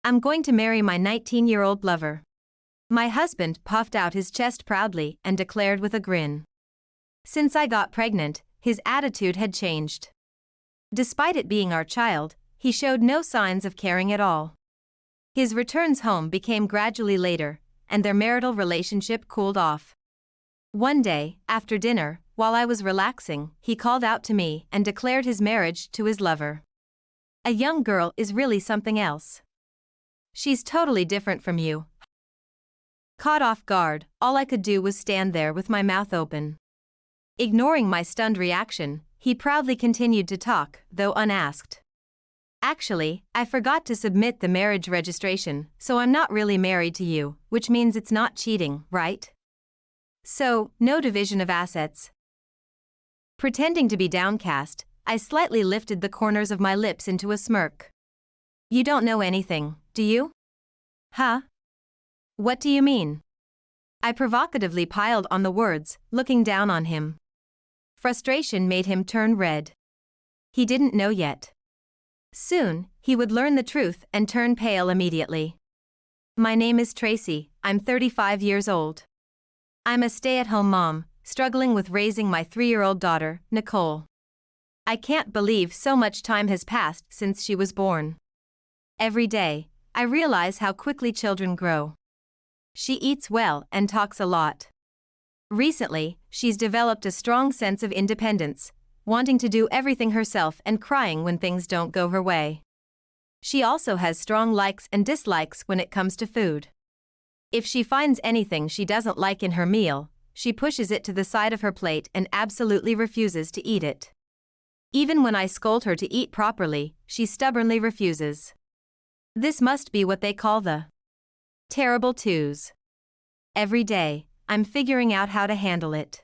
I'm going to marry my 19-year-old lover. My husband puffed out his chest proudly and declared with a grin. Since I got pregnant, his attitude had changed. Despite it being our child, he showed no signs of caring at all. His returns home became gradually later, and their marital relationship cooled off. One day, after dinner, while I was relaxing, he called out to me and declared his marriage to his lover. A young girl is really something else. She's totally different from you. Caught off guard, all I could do was stand there with my mouth open. Ignoring my stunned reaction, he proudly continued to talk, though unasked. Actually, I forgot to submit the marriage registration, so I'm not really married to you, which means it's not cheating, right? So, no division of assets. Pretending to be downcast, I slightly lifted the corners of my lips into a smirk. You don't know anything, do you? Huh? What do you mean? I provocatively piled on the words, looking down on him. Frustration made him turn red. He didn't know yet. Soon, he would learn the truth and turn pale immediately. My name is Tracy, I'm 35 years old. I'm a stay-at-home mom, struggling with raising my 3-year-old daughter, Nicole. I can't believe so much time has passed since she was born. Every day, I realize how quickly children grow. She eats well and talks a lot. Recently, she's developed a strong sense of independence, wanting to do everything herself and crying when things don't go her way. She also has strong likes and dislikes when it comes to food. If she finds anything she doesn't like in her meal, she pushes it to the side of her plate and absolutely refuses to eat it. Even when I scold her to eat properly, she stubbornly refuses. This must be what they call the terrible twos. Every day, I'm figuring out how to handle it.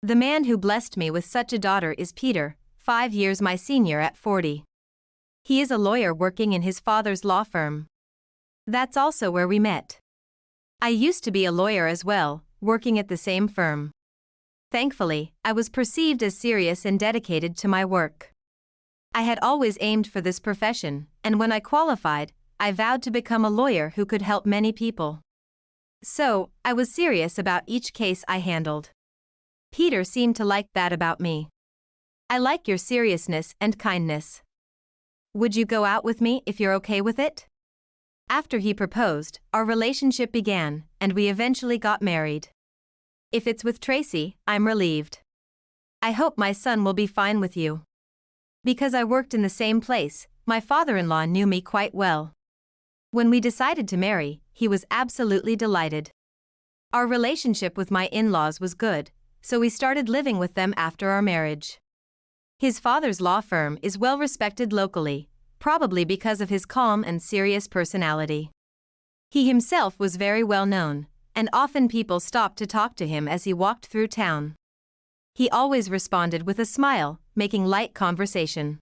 The man who blessed me with such a daughter is Peter, 5 years my senior at 40. He is a lawyer working in his father's law firm. That's also where we met. I used to be a lawyer as well, working at the same firm. Thankfully, I was perceived as serious and dedicated to my work. I had always aimed for this profession, and when I qualified, I vowed to become a lawyer who could help many people. So, I was serious about each case I handled. Peter seemed to like that about me. I like your seriousness and kindness. Would you go out with me if you're okay with it? After he proposed, our relationship began, and we eventually got married. If it's with Tracy, I'm relieved. I hope my son will be fine with you. Because I worked in the same place, my father-in-law knew me quite well. When we decided to marry, he was absolutely delighted. Our relationship with my in-laws was good, so we started living with them after our marriage. His father's law firm is well respected locally, probably because of his calm and serious personality. He himself was very well known, and often people stopped to talk to him as he walked through town. He always responded with a smile, making light conversation.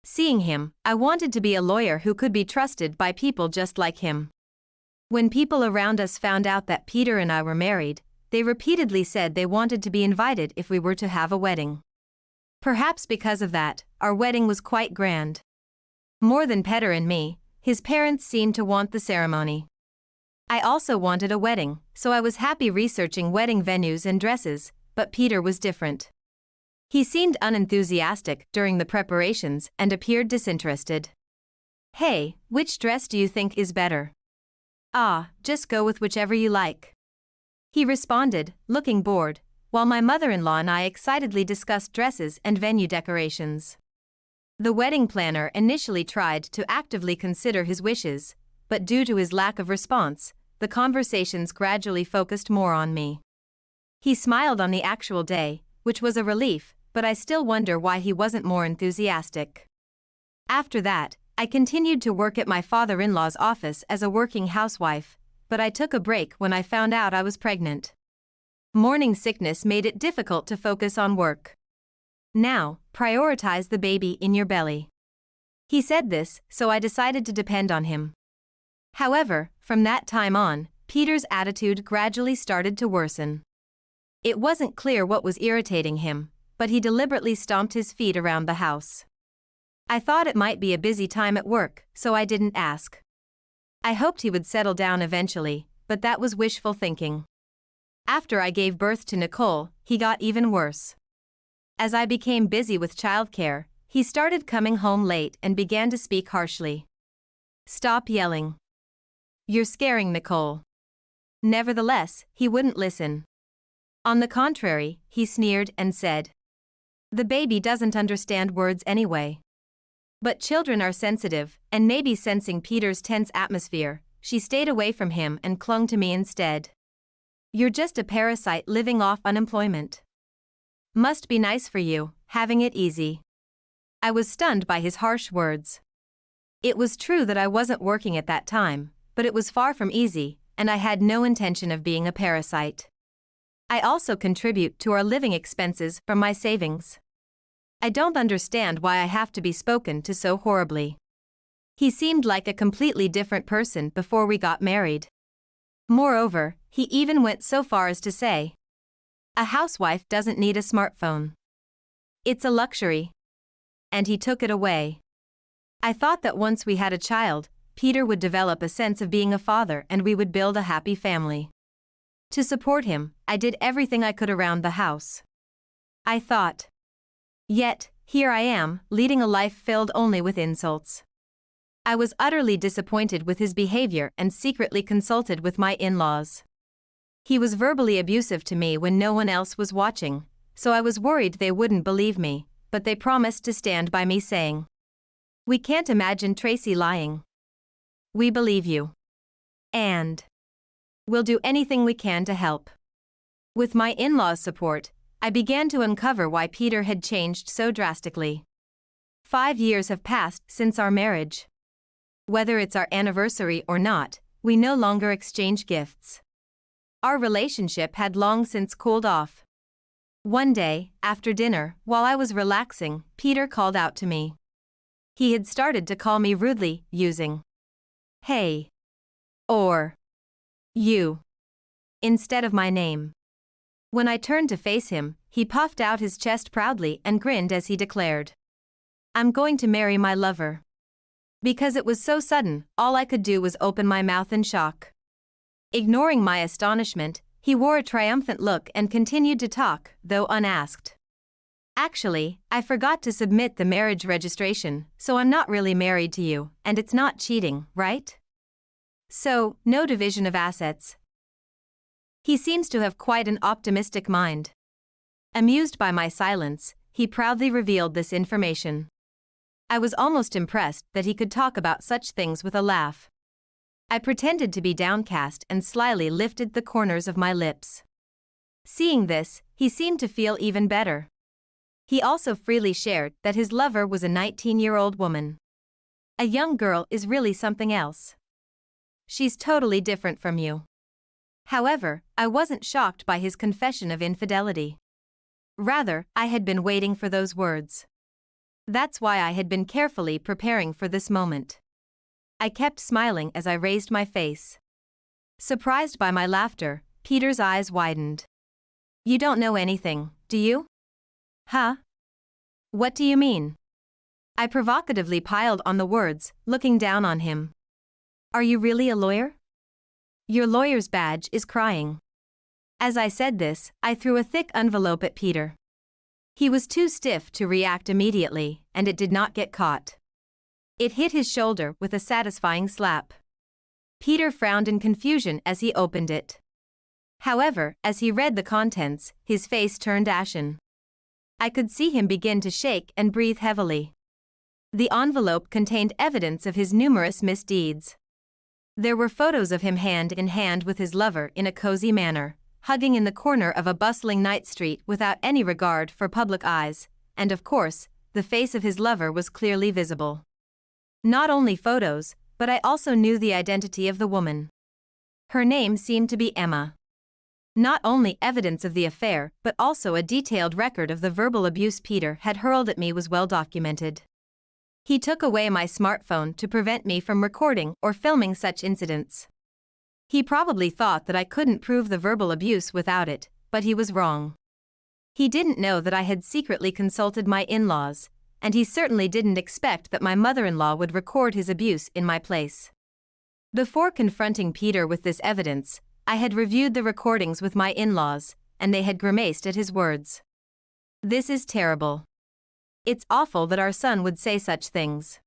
Seeing him, I wanted to be a lawyer who could be trusted by people just like him. When people around us found out that Peter and I were married, they repeatedly said they wanted to be invited if we were to have a wedding. Perhaps because of that, our wedding was quite grand. More than Peter and me, his parents seemed to want the ceremony. I also wanted a wedding, so I was happy researching wedding venues and dresses, but Peter was different. He seemed unenthusiastic during the preparations and appeared disinterested. Hey, which dress do you think is better? Ah, just go with whichever you like. He responded, looking bored, while my mother-in-law and I excitedly discussed dresses and venue decorations. The wedding planner initially tried to actively consider his wishes, but due to his lack of response, the conversations gradually focused more on me. He smiled on the actual day, which was a relief, but I still wonder why he wasn't more enthusiastic. After that, I continued to work at my father-in-law's office as a working housewife, but I took a break when I found out I was pregnant. Morning sickness made it difficult to focus on work. Now, prioritize the baby in your belly. He said this, so I decided to depend on him. However, from that time on, Peter's attitude gradually started to worsen. It wasn't clear what was irritating him, but he deliberately stomped his feet around the house. I thought it might be a busy time at work, so I didn't ask. I hoped he would settle down eventually, but that was wishful thinking. After I gave birth to Nicole, he got even worse. As I became busy with childcare, he started coming home late and began to speak harshly. "Stop yelling. You're scaring Nicole." Nevertheless, he wouldn't listen. On the contrary, he sneered and said, "The baby doesn't understand words anyway." But children are sensitive, and maybe sensing Peter's tense atmosphere, she stayed away from him and clung to me instead. "You're just a parasite living off unemployment. Must be nice for you, having it easy." I was stunned by his harsh words. It was true that I wasn't working at that time, but it was far from easy, and I had no intention of being a parasite. I also contribute to our living expenses from my savings. I don't understand why I have to be spoken to so horribly. He seemed like a completely different person before we got married. Moreover, he even went so far as to say, "A housewife doesn't need a smartphone. It's a luxury." And he took it away. I thought that once we had a child, Peter would develop a sense of being a father and we would build a happy family. To support him, I did everything I could around the house. I thought. Yet, here I am, leading a life filled only with insults. I was utterly disappointed with his behavior and secretly consulted with my in-laws. He was verbally abusive to me when no one else was watching, so I was worried they wouldn't believe me, but they promised to stand by me saying, "We can't imagine Tracy lying. We believe you. And we'll do anything we can to help." With my in-laws' support, I began to uncover why Peter had changed so drastically. 5 years have passed since our marriage. Whether it's our anniversary or not, we no longer exchange gifts. Our relationship had long since cooled off. One day, after dinner, while I was relaxing, Peter called out to me. He had started to call me rudely, using "Hey" or "You" instead of my name. When I turned to face him, he puffed out his chest proudly and grinned as he declared, "I'm going to marry my lover." Because it was so sudden, all I could do was open my mouth in shock. Ignoring my astonishment, he wore a triumphant look and continued to talk, though unasked. "Actually, I forgot to submit the marriage registration, so I'm not really married to you, and it's not cheating, right? So, no division of assets." He seems to have quite an optimistic mind. Amused by my silence, he proudly revealed this information. I was almost impressed that he could talk about such things with a laugh. I pretended to be downcast and slyly lifted the corners of my lips. Seeing this, he seemed to feel even better. He also freely shared that his lover was a 19-year-old woman. "A young girl is really something else. She's totally different from you." However, I wasn't shocked by his confession of infidelity. Rather, I had been waiting for those words. That's why I had been carefully preparing for this moment. I kept smiling as I raised my face. Surprised by my laughter, Peter's eyes widened. "You don't know anything, do you?" "Huh? What do you mean?" I provocatively piled on the words, looking down on him. "Are you really a lawyer? Your lawyer's badge is crying." As I said this, I threw a thick envelope at Peter. He was too stiff to react immediately, and it did not get caught. It hit his shoulder with a satisfying slap. Peter frowned in confusion as he opened it. However, as he read the contents, his face turned ashen. I could see him begin to shake and breathe heavily. The envelope contained evidence of his numerous misdeeds. There were photos of him hand in hand with his lover in a cozy manner, hugging in the corner of a bustling night street without any regard for public eyes, and of course, the face of his lover was clearly visible. Not only photos, but I also knew the identity of the woman. Her name seemed to be Emma. Not only evidence of the affair, but also a detailed record of the verbal abuse Peter had hurled at me was well documented. He took away my smartphone to prevent me from recording or filming such incidents. He probably thought that I couldn't prove the verbal abuse without it, but he was wrong. He didn't know that I had secretly consulted my in-laws, and he certainly didn't expect that my mother-in-law would record his abuse in my place. Before confronting Peter with this evidence, I had reviewed the recordings with my in-laws, and they had grimaced at his words. This is terrible. It's awful that our son would say such things.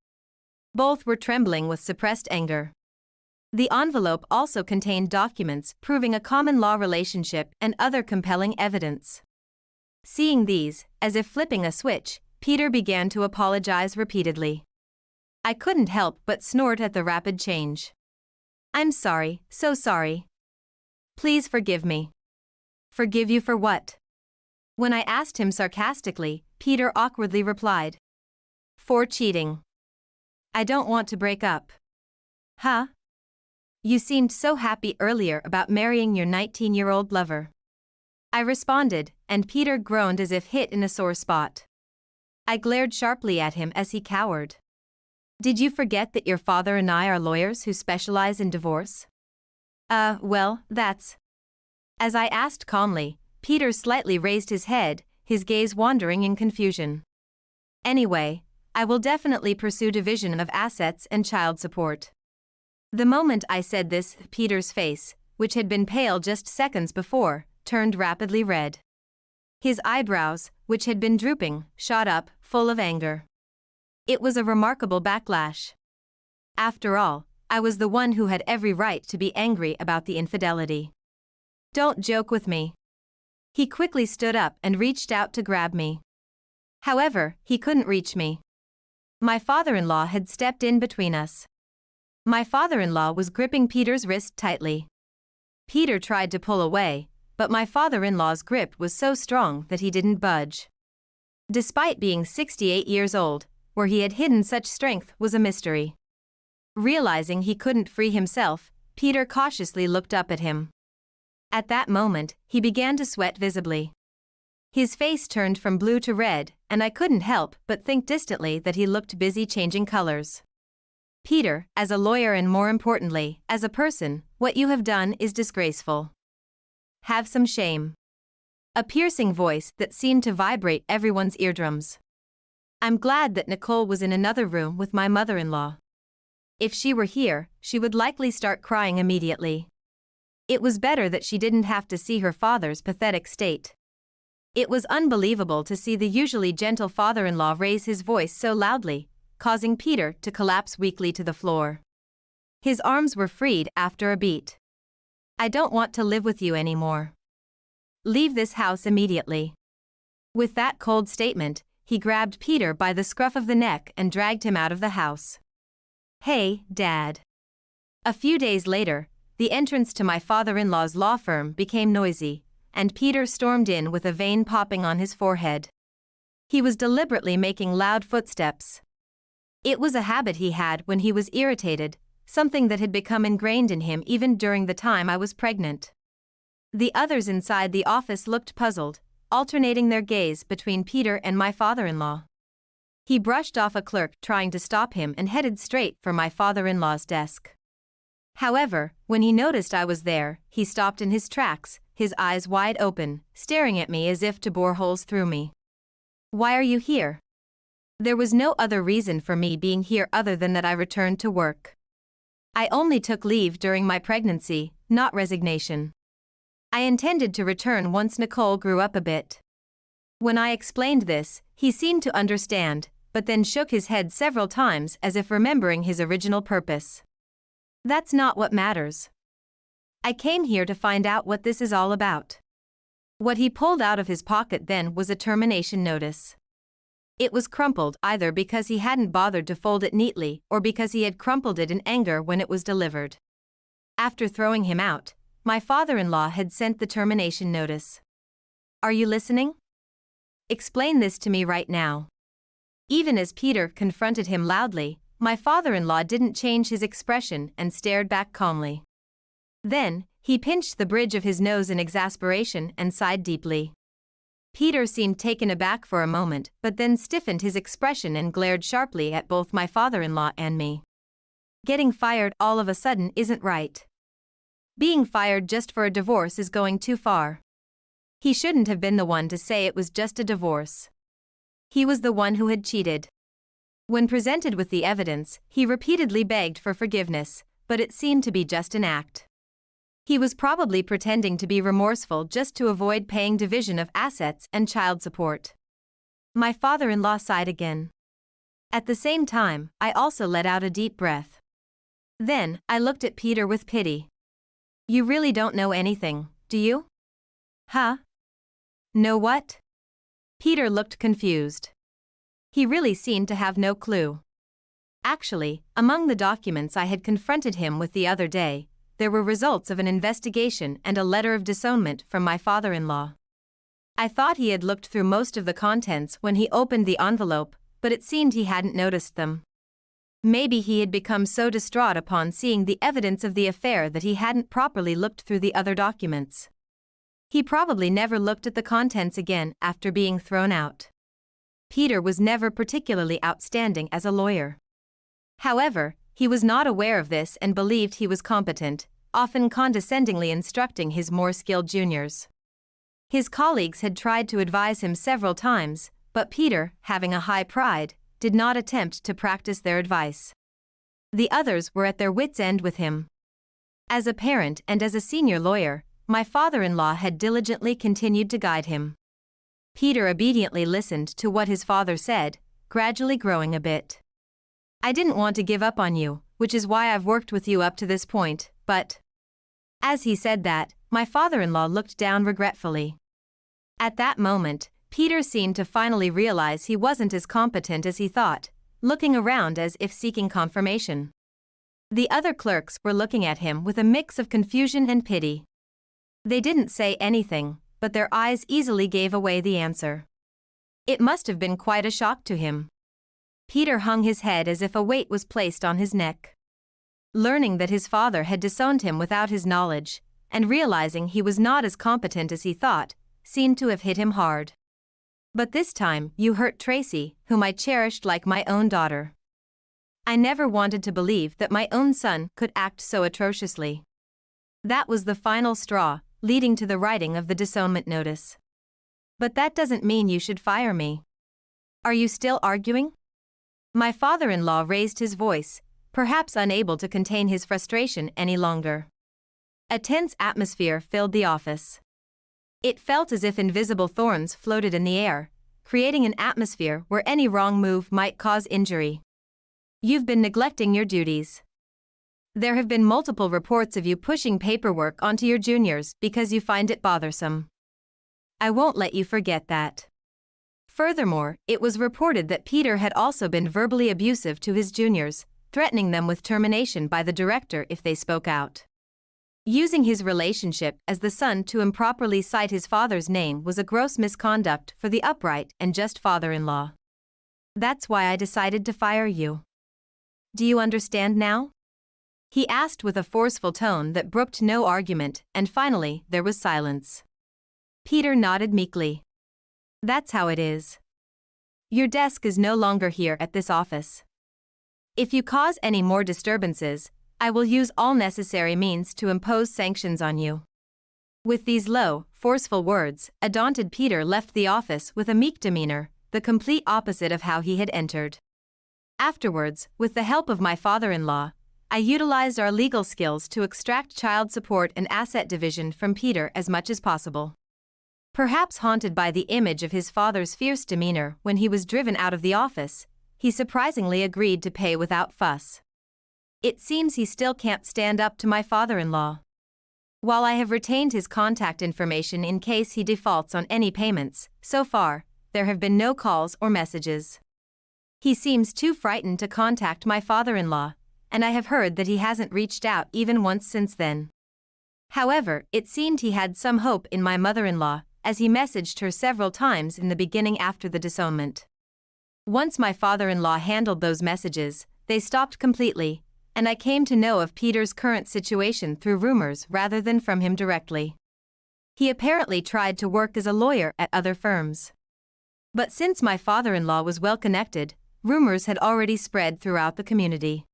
Both were trembling with suppressed anger. The envelope also contained documents proving a common law relationship and other compelling evidence. Seeing these, as if flipping a switch, Peter began to apologize repeatedly. I couldn't help but snort at the rapid change. I'm sorry, so sorry. Please forgive me. Forgive you for what? When I asked him sarcastically, Peter awkwardly replied. For cheating. I don't want to break up. Huh? You seemed so happy earlier about marrying your 19-year-old lover. I responded, and Peter groaned as if hit in a sore spot. I glared sharply at him as he cowered. Did you forget that your father and I are lawyers who specialize in divorce? Well, that's... As I asked calmly, Peter slightly raised his head, his gaze wandering in confusion. Anyway, I will definitely pursue division of assets and child support. The moment I said this, Peter's face, which had been pale just seconds before, turned rapidly red. His eyebrows, which had been drooping, shot up, full of anger. It was a remarkable backlash. After all, I was the one who had every right to be angry about the infidelity. Don't joke with me. He quickly stood up and reached out to grab me. However, he couldn't reach me. My father-in-law had stepped in between us. My father-in-law was gripping Peter's wrist tightly. Peter tried to pull away, but my father-in-law's grip was so strong that he didn't budge. Despite being 68 years old, where he had hidden such strength was a mystery. Realizing he couldn't free himself, Peter cautiously looked up at him. At that moment, he began to sweat visibly. His face turned from blue to red, and I couldn't help but think distantly that he looked busy changing colors. Peter, as a lawyer and more importantly, as a person, what you have done is disgraceful. Have some shame. A piercing voice that seemed to vibrate everyone's eardrums. I'm glad that Nicole was in another room with my mother-in-law. If she were here, she would likely start crying immediately. It was better that she didn't have to see her father's pathetic state. It was unbelievable to see the usually gentle father-in-law raise his voice so loudly, causing Peter to collapse weakly to the floor. His arms were freed after a beat. I don't want to live with you anymore. Leave this house immediately. With that cold statement, he grabbed Peter by the scruff of the neck and dragged him out of the house. Hey, Dad. A few days later, the entrance to my father-in-law's law firm became noisy, and Peter stormed in with a vein popping on his forehead. He was deliberately making loud footsteps. It was a habit he had when he was irritated, something that had become ingrained in him even during the time I was pregnant. The others inside the office looked puzzled, alternating their gaze between Peter and my father-in-law. He brushed off a clerk trying to stop him and headed straight for my father-in-law's desk. However, when he noticed I was there, he stopped in his tracks, his eyes wide open, staring at me as if to bore holes through me. Why are you here? There was no other reason for me being here other than that I returned to work. I only took leave during my pregnancy, not resignation. I intended to return once Nicole grew up a bit. When I explained this, he seemed to understand, but then shook his head several times as if remembering his original purpose. That's not what matters. I came here to find out what this is all about. What he pulled out of his pocket then was a termination notice. It was crumpled either because he hadn't bothered to fold it neatly or because he had crumpled it in anger when it was delivered. After throwing him out, my father-in-law had sent the termination notice. Are you listening? Explain this to me right now. Even as Peter confronted him loudly, my father-in-law didn't change his expression and stared back calmly. Then, he pinched the bridge of his nose in exasperation and sighed deeply. Peter seemed taken aback for a moment, but then stiffened his expression and glared sharply at both my father-in-law and me. Getting fired all of a sudden isn't right. Being fired just for a divorce is going too far. He shouldn't have been the one to say it was just a divorce. He was the one who had cheated. When presented with the evidence, he repeatedly begged for forgiveness, but it seemed to be just an act. He was probably pretending to be remorseful just to avoid paying division of assets and child support. My father-in-law sighed again. At the same time, I also let out a deep breath. Then, I looked at Peter with pity. You really don't know anything, do you? Huh? Know what? Peter looked confused. He really seemed to have no clue. Actually, among the documents I had confronted him with the other day, there were results of an investigation and a letter of disownment from my father-in-law. I thought he had looked through most of the contents when he opened the envelope, but it seemed he hadn't noticed them. Maybe he had become so distraught upon seeing the evidence of the affair that he hadn't properly looked through the other documents. He probably never looked at the contents again after being thrown out. Peter was never particularly outstanding as a lawyer. However, he was not aware of this and believed he was competent, often condescendingly instructing his more skilled juniors. His colleagues had tried to advise him several times, but Peter, having a high pride, did not attempt to practice their advice. The others were at their wits' end with him. As a parent and as a senior lawyer, my father-in-law had diligently continued to guide him. Peter obediently listened to what his father said, gradually growing a bit. I didn't want to give up on you, which is why I've worked with you up to this point, but... As he said that, my father-in-law looked down regretfully. At that moment, Peter seemed to finally realize he wasn't as competent as he thought, looking around as if seeking confirmation. The other clerks were looking at him with a mix of confusion and pity. They didn't say anything, but their eyes easily gave away the answer. It must have been quite a shock to him. Peter hung his head as if a weight was placed on his neck. Learning that his father had disowned him without his knowledge, and realizing he was not as competent as he thought, seemed to have hit him hard. But this time, you hurt Tracy, whom I cherished like my own daughter. I never wanted to believe that my own son could act so atrociously. That was the final straw, leading to the writing of the disownment notice. But that doesn't mean you should fire me. Are you still arguing? My father-in-law raised his voice, perhaps unable to contain his frustration any longer. A tense atmosphere filled the office. It felt as if invisible thorns floated in the air, creating an atmosphere where any wrong move might cause injury. You've been neglecting your duties. There have been multiple reports of you pushing paperwork onto your juniors because you find it bothersome. I won't let you forget that. Furthermore, it was reported that Peter had also been verbally abusive to his juniors, threatening them with termination by the director if they spoke out. Using his relationship as the son to improperly cite his father's name was a gross misconduct for the upright and just father-in-law. That's why I decided to fire you. Do you understand now? He asked with a forceful tone that brooked no argument, and finally, there was silence. Peter nodded meekly. That's how it is. Your desk is no longer here at this office. If you cause any more disturbances, I will use all necessary means to impose sanctions on you. With these low, forceful words, a daunted Peter left the office with a meek demeanor, the complete opposite of how he had entered. Afterwards, with the help of my father-in-law, I utilized our legal skills to extract child support and asset division from Peter as much as possible. Perhaps haunted by the image of his father's fierce demeanor when he was driven out of the office, he surprisingly agreed to pay without fuss. It seems he still can't stand up to my father-in-law. While I have retained his contact information in case he defaults on any payments, so far, there have been no calls or messages. He seems too frightened to contact my father-in-law, and I have heard that he hasn't reached out even once since then. However, it seemed he had some hope in my mother-in-law, as he messaged her several times in the beginning after the disownment. Once my father-in-law handled those messages, they stopped completely, and I came to know of Peter's current situation through rumors rather than from him directly. He apparently tried to work as a lawyer at other firms. But since my father-in-law was well connected, rumors had already spread throughout the community.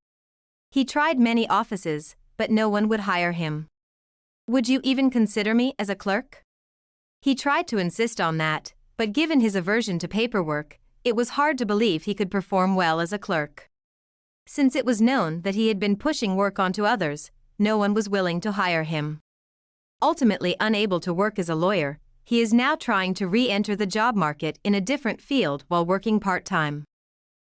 He tried many offices, but no one would hire him. Would you even consider me as a clerk? He tried to insist on that, but given his aversion to paperwork, it was hard to believe he could perform well as a clerk. Since it was known that he had been pushing work onto others, no one was willing to hire him. Ultimately unable to work as a lawyer, he is now trying to re-enter the job market in a different field while working part-time.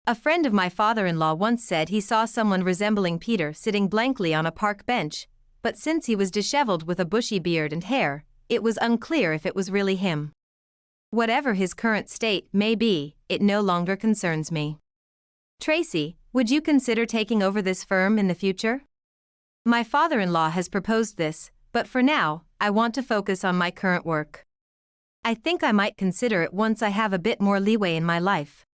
A friend of my father-in-law once said he saw someone resembling Peter sitting blankly on a park bench, but since he was disheveled with a bushy beard and hair, it was unclear if it was really him. Whatever his current state may be, it no longer concerns me. Tracy, would you consider taking over this firm in the future? My father-in-law has proposed this, but for now, I want to focus on my current work. I think I might consider it once I have a bit more leeway in my life.